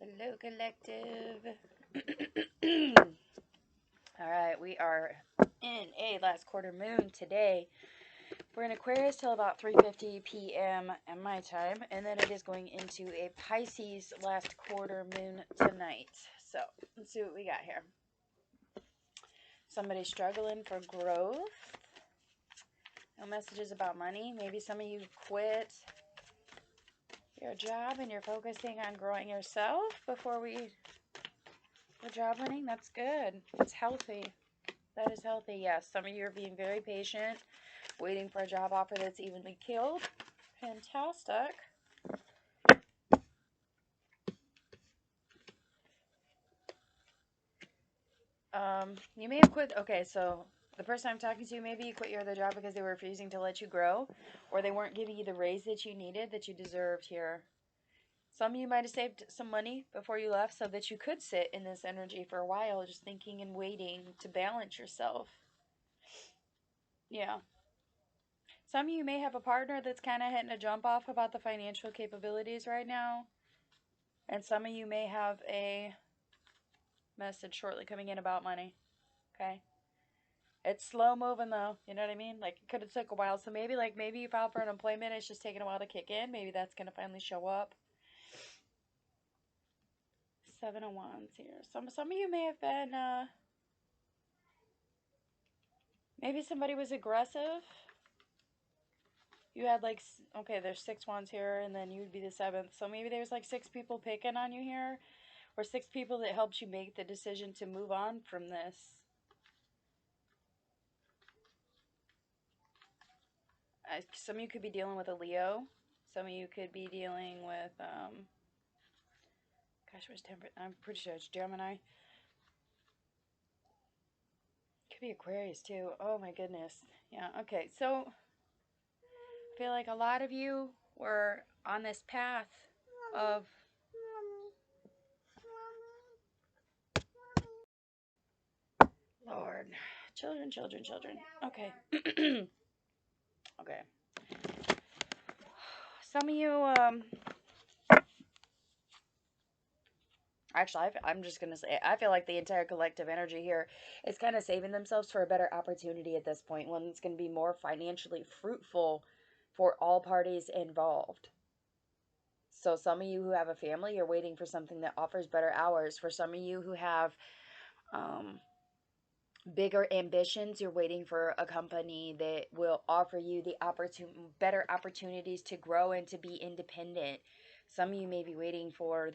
Hello, collective. All right, we are in a last quarter moon today. We're in Aquarius till about 3:50 p.m. at my time, and then it is going into a Pisces last quarter moon tonight. So let's see what we got here. Somebody struggling for growth. No messages about money. Maybe some of you quit your job and you're focusing on growing yourself before the job hunting. That's good. It's healthy. That is healthy, yes. Some of you are being very patient, waiting for a job offer that's evenly killed. Fantastic. You may have quit. Okay, so the person I'm talking to, maybe you quit your other job because they were refusing to let you grow, or they weren't giving you the raise that you needed, that you deserved here. Some of you might have saved some money before you left so that you could sit in this energy for a while, just thinking and waiting to balance yourself. Yeah. Some of you may have a partner that's kind of hitting a jump off about the financial capabilities right now. And some of you may have a message shortly coming in about money. Okay? It's slow moving though. You know what I mean? Like it could have took a while. So maybe you filed for unemployment. It's just taking a while to kick in. Maybe that's gonna finally show up. 7 of Wands here. Some of you may have been maybe somebody was aggressive. You had okay, there's 6 wands here, and then you would be the seventh. So maybe there's like 6 people picking on you here, or 6 people that helped you make the decision to move on from this. Some of you could be dealing with a Leo. Some of you could be dealing with, gosh, what's temperate? I'm pretty sure it's Gemini. Could be Aquarius too. Oh my goodness. Yeah, okay. So I feel like a lot of you were on this path of Lord. Children, children, children. Okay. Okay. Some of you, actually, I'm just going to say, I feel like the entire collective energy here is kind of saving themselves for a better opportunity at this point, one that's going to be more financially fruitful for all parties involved. So some of you who have a family, you're waiting for something that offers better hours. For some of you who have um, bigger ambitions, you're waiting for a company that will offer you the better opportunities to grow and to be independent. Some of you may be waiting for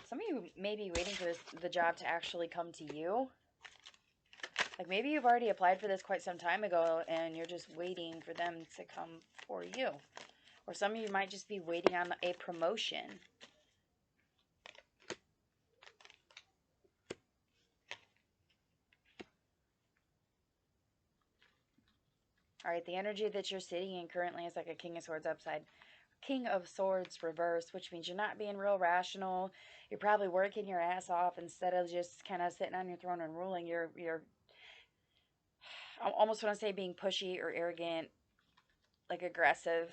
some of you may be waiting for the job to actually come to you. Like maybe you've already applied for this quite some time ago and you're just waiting for them to come for you. Or some of you might just be waiting on a promotion. All right, the energy that you're sitting in currently is like a King of Swords upside. King of Swords reverse, which means you're not being real rational. You're probably working your ass off instead of just kind of sitting on your throne and ruling. You're I almost want to say being pushy or arrogant, like aggressive.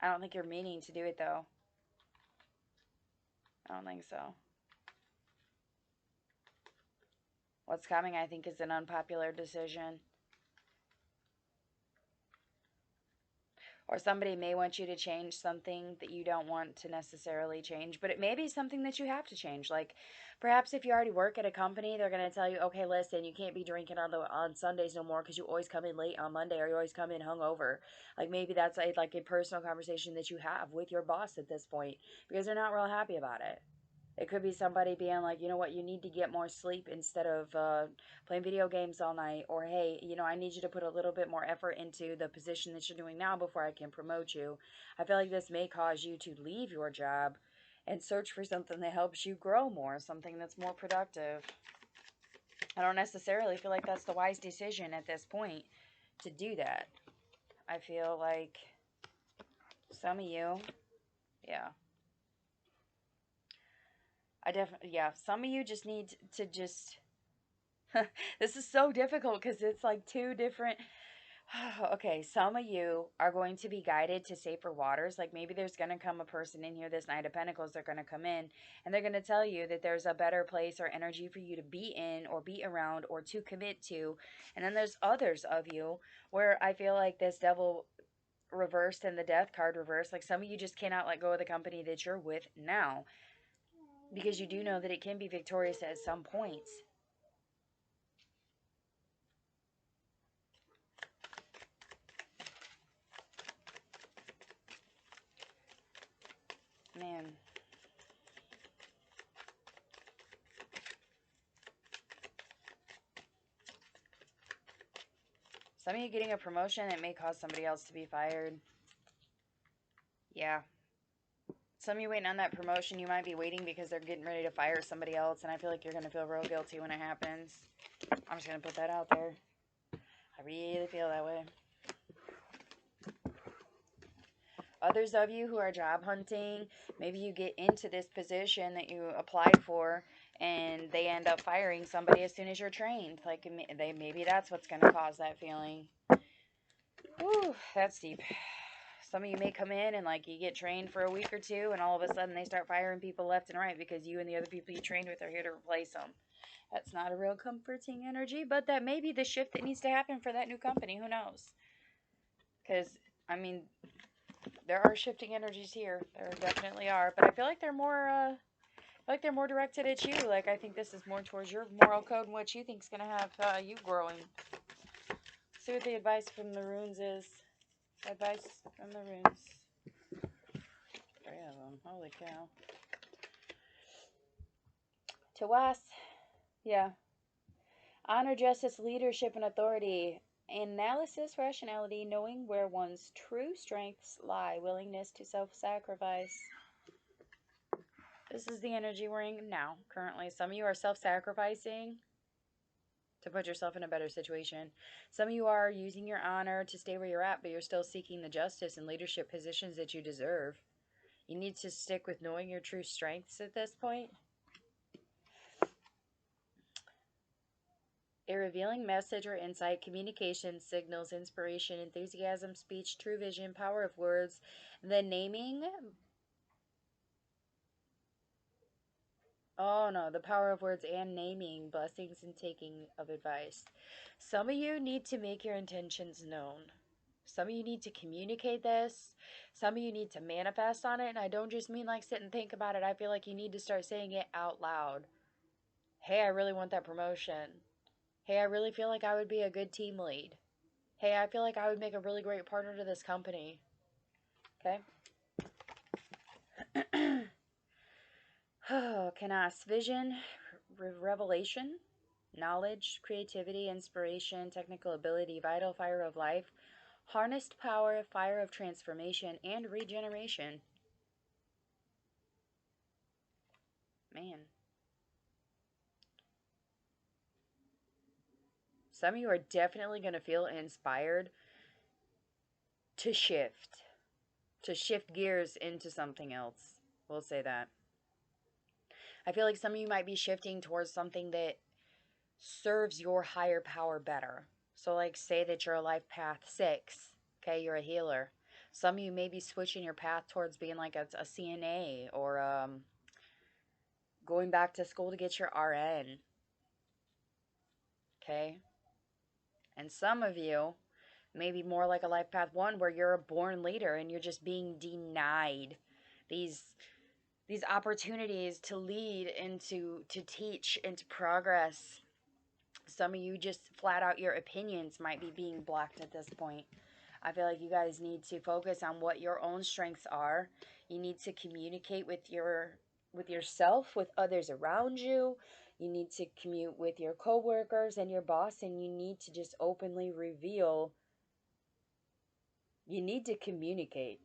I don't think you're meaning to do it though. I don't think so. What's coming, I think, is an unpopular decision. Or somebody may want you to change something that you don't want to necessarily change, but it may be something that you have to change. Like perhaps if you already work at a company, they're going to tell you, okay, listen, you can't be drinking on Sundays no more because you always come in late on Monday or you always come in hungover. Like maybe that's like a personal conversation that you have with your boss at this point because they're not real happy about it. It could be somebody being like, you know what, you need to get more sleep instead of playing video games all night. Or, hey, I need you to put a little bit more effort into the position that you're doing now before I can promote you. I feel like this may cause you to leave your job and search for something that helps you grow more, something that's more productive. I don't necessarily feel like that's the wise decision at this point to do that. I feel like some of you, yeah. Yeah, some of you just need to just this is so difficult because it's like two different Okay, some of you are going to be guided to safer waters. Like maybe there's going to come a person in here, this Knight of Pentacles, they're going to come in and they're going to tell you that there's a better place or energy for you to be in or be around or to commit to. And then there's others of you where I feel like this devil reversed and the death card reversed. Like some of you just cannot let go of the company that you're with now because you do know that it can be victorious at some points. Man. Some of you getting a promotion that may cause somebody else to be fired. Yeah. Some of you waiting on that promotion, you might be waiting because they're getting ready to fire somebody else, and I feel like you're going to feel real guilty when it happens. I'm just going to put that out there. I really feel that way. Others of you who are job hunting, maybe you get into this position that you applied for, and they end up firing somebody as soon as you're trained. Like, maybe that's what's going to cause that feeling. Whew, that's deep. Some of you may come in and like you get trained for a week or two and all of a sudden they start firing people left and right because you and the other people you trained with are here to replace them. That's not a real comforting energy, but that may be the shift that needs to happen for that new company. Who knows? Because, I mean, there are shifting energies here. There definitely are. But I feel like they're more, directed at you. Like, I think this is more towards your moral code and what you think is going to have you growing. See what the advice from the runes is. Advice from the runes. 3 of them. Holy cow. To us, yeah. Honor, justice, leadership, and authority. Analysis, rationality, knowing where one's true strengths lie. Willingness to self-sacrifice. This is the energy we're in now, currently. Some of you are self-sacrificing to put yourself in a better situation. Some of you are using your honor to stay where you're at, but you're still seeking the justice and leadership positions that you deserve. You need to stick with knowing your true strengths at this point. A revealing message or insight, communication, signals, inspiration, enthusiasm, speech, true vision, power of words, the naming. Oh no, the power of words and naming, blessings and taking of advice. Some of you need to make your intentions known. Some of you need to communicate this. Some of you need to manifest on it. And I don't just mean like sit and think about it. I feel like you need to start saying it out loud. Hey, I really want that promotion. Hey, I really feel like I would be a good team lead. Hey, I feel like I would make a really great partner to this company. Okay? Canas, vision, revelation, knowledge, creativity, inspiration, technical ability, vital fire of life, harnessed power, fire of transformation, and regeneration. Man. Some of you are definitely going to feel inspired to shift gears into something else. We'll say that. I feel like some of you might be shifting towards something that serves your higher power better. So like say that you're a life path 6, okay, you're a healer. Some of you may be switching your path towards being like a CNA or going back to school to get your RN. Okay? And some of you may be more like a life path 1 where you're a born leader and you're just being denied these opportunities to lead and to teach and to progress. Some of you just flat out your opinions might be being blocked at this point. I feel like you guys need to focus on what your own strengths are. You need to communicate with yourself, with others around you. You need to commute with your coworkers and your boss, and you need to just openly reveal. You need to communicate.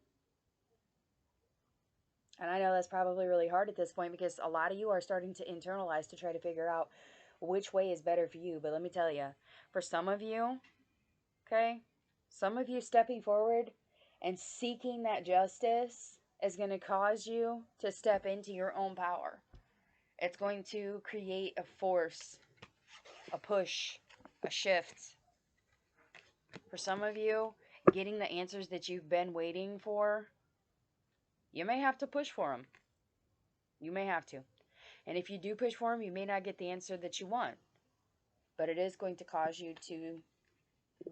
And I know that's probably really hard at this point because a lot of you are starting to internalize to try to figure out which way is better for you. But let me tell you, for some of you, okay, some of you stepping forward and seeking that justice is going to cause you to step into your own power. It's going to create a force, a push, a shift For some of you, getting the answers that you've been waiting for, you may have to push for them. You may have to. And if you do push for them, you may not get the answer that you want. But it is going to cause you to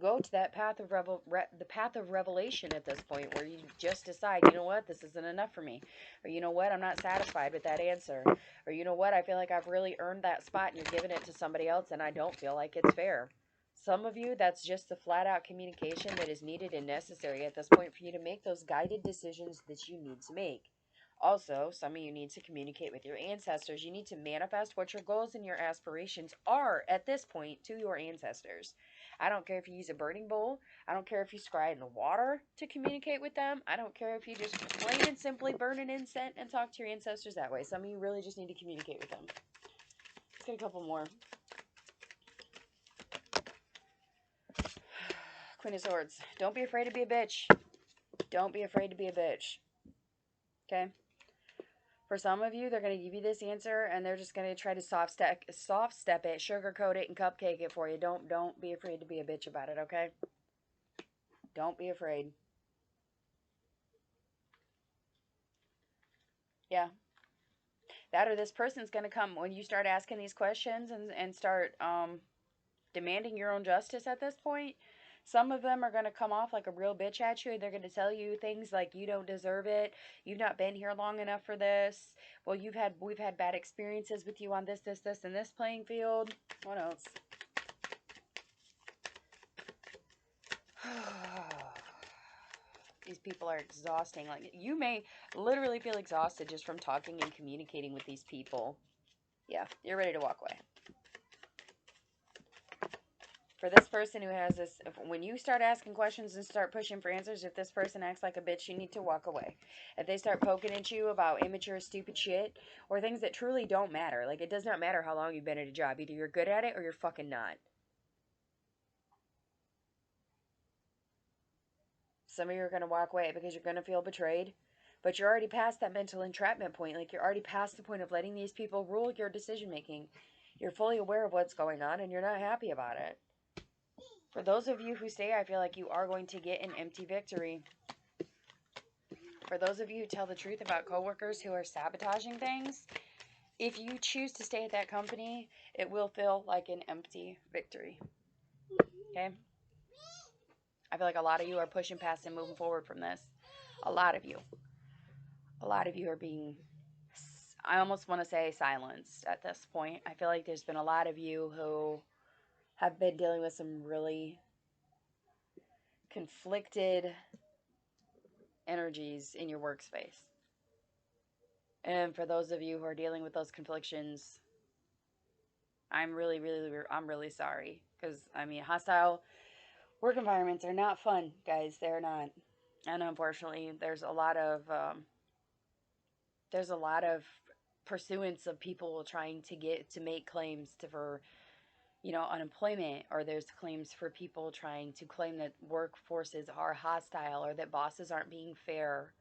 go to that path of the path of revelation at this point, where you just decide, you know what, this isn't enough for me, or you know what, I'm not satisfied with that answer, or you know what, I feel like I've really earned that spot and you're giving it to somebody else and I don't feel like it's fair. Some of you, that's just the flat out communication that is needed and necessary at this point for you to make those guided decisions that you need to make. Also, some of you need to communicate with your ancestors. You need to manifest what your goals and your aspirations are at this point to your ancestors. I don't care if you use a burning bowl. I don't care if you scry in the water to communicate with them. I don't care if you just plain and simply burn an incense and talk to your ancestors that way. Some of you really just need to communicate with them. Let's get a couple more. Queen of Swords. Don't be afraid to be a bitch. Don't be afraid to be a bitch. Okay? For some of you, they're going to give you this answer and they're just going to try to soft step it, sugarcoat it, and cupcake it for you. Don't be afraid to be a bitch about it, okay? Don't be afraid. Yeah. That or this person's going to come when you start asking these questions and start demanding your own justice at this point. Some of them are going to come off like a real bitch at you. They're going to tell you things like you don't deserve it. You've not been here long enough for this. Well, we've had bad experiences with you on this, and this playing field. What else? These people are exhausting. Like, you may literally feel exhausted just from talking and communicating with these people. Yeah, you're ready to walk away. For this person who has this, when you start asking questions and start pushing for answers, if this person acts like a bitch, you need to walk away. If they start poking at you about immature, stupid shit, or things that truly don't matter, like, it does not matter how long you've been at a job. Either you're good at it or you're fucking not. Some of you are going to walk away because you're going to feel betrayed. But you're already past that mental entrapment point. Like, you're already past the point of letting these people rule your decision making. You're fully aware of what's going on and you're not happy about it. For those of you who stay, I feel like you are going to get an empty victory. For those of you who tell the truth about coworkers who are sabotaging things, if you choose to stay at that company, it will feel like an empty victory. Okay? I feel like a lot of you are pushing past and moving forward from this. A lot of you. A lot of you are being, I almost want to say, silenced at this point. I feel like there's been a lot of you who have been dealing with some really conflicted energies in your workspace. And for those of you who are dealing with those conflictions, I'm really sorry. Because, I mean, hostile work environments are not fun, guys. They're not. And unfortunately, there's a lot of pursuance of people trying to make claims for unemployment, or there's claims for people trying to claim that workforces are hostile or that bosses aren't being fair.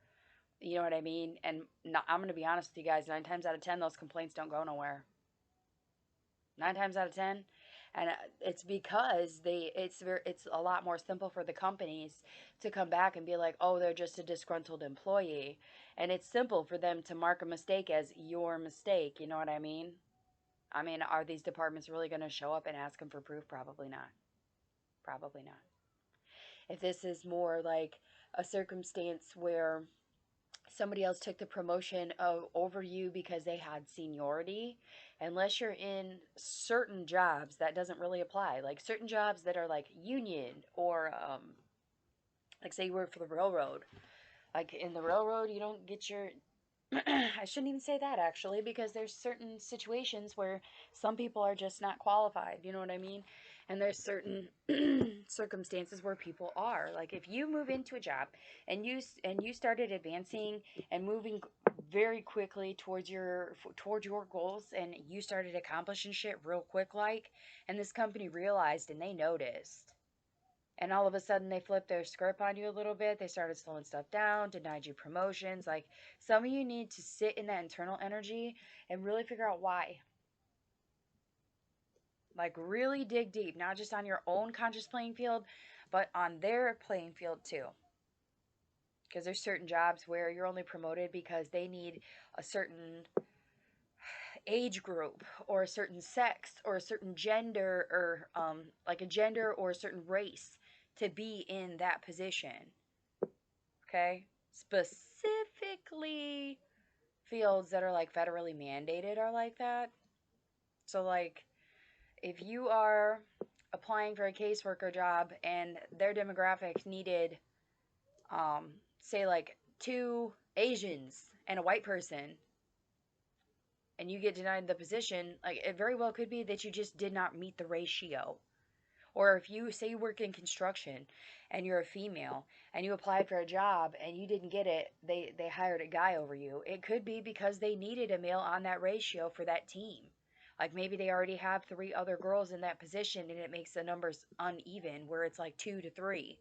You know what I mean? And I'm going to be honest with you guys, 9 times out of 10, those complaints don't go nowhere. 9 times out of 10. And it's because it's a lot more simple for the companies to come back and be like, oh, they're just a disgruntled employee. And it's simple for them to mark a mistake as your mistake. You know what I mean? I mean, are these departments really going to show up and ask them for proof? Probably not. Probably not. If this is more like a circumstance where somebody else took the promotion over you because they had seniority, unless you're in certain jobs, that doesn't really apply. Like certain jobs that are like union, or like say you work for the railroad. Like in the railroad, you don't get your I shouldn't even say that, actually, because there's certain situations where some people are just not qualified, you know what I mean? And there's certain circumstances where people are. Like if you move into a job and you started advancing and moving very quickly towards your goals, and you started accomplishing shit real quick, like, and this company realized and they noticed, and all of a sudden they flipped their script on you a little bit. They started slowing stuff down, denied you promotions. Like, some of you need to sit in that internal energy and really figure out why. Like, really dig deep, not just on your own conscious playing field, but on their playing field too. Because there's certain jobs where you're only promoted because they need a certain age group or a certain sex or a certain gender or like a gender or a certain race to be in that position. Okay? Specifically, fields that are like federally mandated are like that. So, like, if you are applying for a caseworker job and their demographics needed, say, like two Asians and a white person, and you get denied the position, like, it very well could be that you just did not meet the ratio. Or if you say you work in construction and you're a female and you applied for a job and you didn't get it, they hired a guy over you. It could be because they needed a male on that ratio for that team. Like maybe they already have three other girls in that position and it makes the numbers uneven where it's like 2 to 3.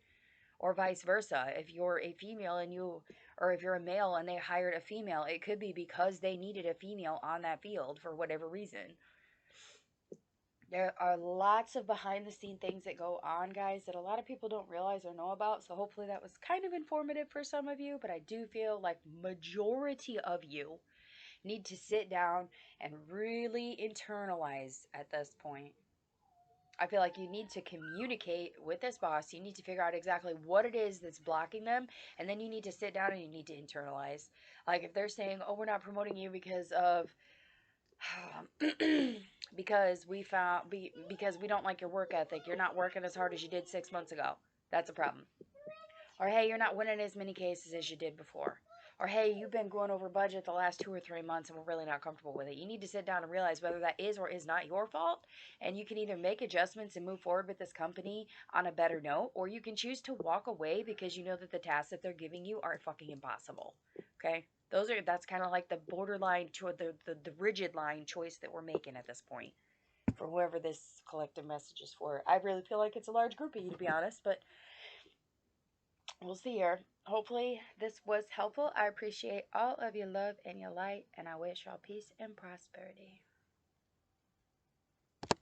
Or vice versa. If you're a female and you, or if you're a male and they hired a female, it could be because they needed a female on that field for whatever reason. There are lots of behind the scene things that go on, guys, that a lot of people don't realize or know about. So hopefully that was kind of informative for some of you, but I do feel like majority of you need to sit down and really internalize at this point. I feel like you need to communicate with this boss. You need to figure out exactly what it is that's blocking them, and then you need to sit down and you need to internalize. Like if they're saying, "Oh, we're not promoting you because of because because we don't like your work ethic. You're not working as hard as you did 6 months ago." That's a problem. Or hey, you're not winning as many cases as you did before. Or hey, you've been going over budget the last 2 or 3 months and we're really not comfortable with it. You need to sit down and realize whether that is or is not your fault. And you can either make adjustments and move forward with this company on a better note, or you can choose to walk away because you know that the tasks that they're giving you are fucking impossible. Okay? That's kind of like the borderline the rigid line choice that we're making at this point for whoever this collective message is for. I really feel like it's a large group of you, to be honest, but we'll see here. Hopefully, this was helpful. I appreciate all of your love and your light, and I wish y'all peace and prosperity.